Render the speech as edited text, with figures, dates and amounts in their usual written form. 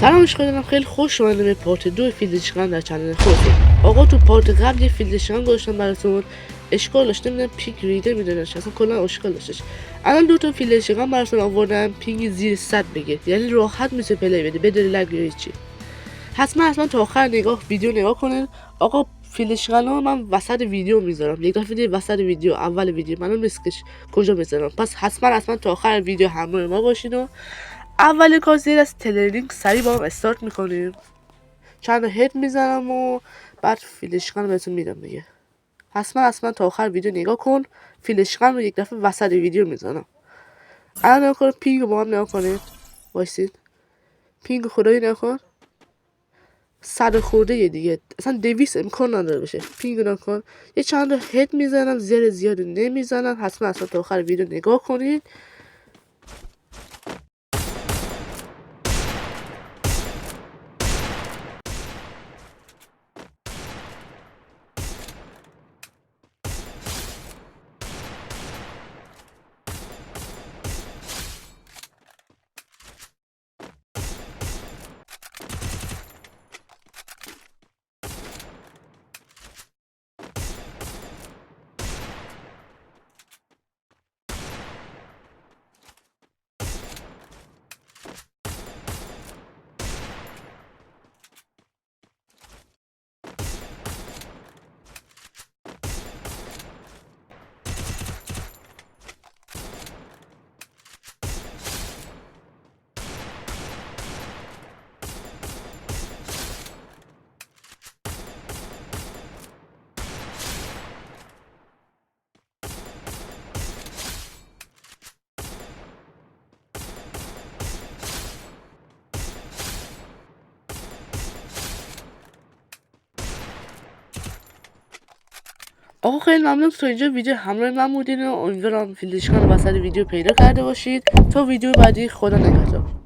سلام عشقا، خیلی خوش اومدید به پارت 2 فیلدشکن در چنل خودتون. آقا تو پارت قبل یه فیلدشکن گذاشتم براتون، اشکال داشت، نمیدونم پینگ ریده میدونش، اصلا کلا اشکال داشتش. الان دو تا فیلدشکن براتون آوردم، پینگ زیر 100 بگه، یعنی راحت میشه پلی بده بدون لگ یا هیچی. حتما تا آخر ویدیو نگاه کنید. آقا فیلدشکن ها من وسط ویدیو میذارم، یک دفعه وسط ویدیو، اول ویدیو منو نیستش کجا میذارم، پس حتما تا آخر ویدیو همراه ما باشید. و اول کار زیر از تلرینگ سریع با هم استارت میکنیم، چند هد میزنم و بعد فیلدشکن بهتون میدم دیگه. حتما تا آخر ویدیو نگاه کن. فیلدشکن رو یک دفعه وسط ویدیو میزنم. الان نگاه کن، پینگ رو با هم نگاه کنید، وایسید، پینگ خدایی نکن 100 خورده یه دیگه، اصلا 200 امکان نداره بشه. پینگ رو نکن، یه چند هد میزنم، زیاد نمیزنم. حتما تا آخر ویدیو نگاه کنید. آقا خیلی ممنون تا اینجا ویدیو همراه من بودین و امیدوارم فیلدشکن رو وسط ویدیو پیدا کرده باشید. تا ویدیو بعدی، خدا نگهدار.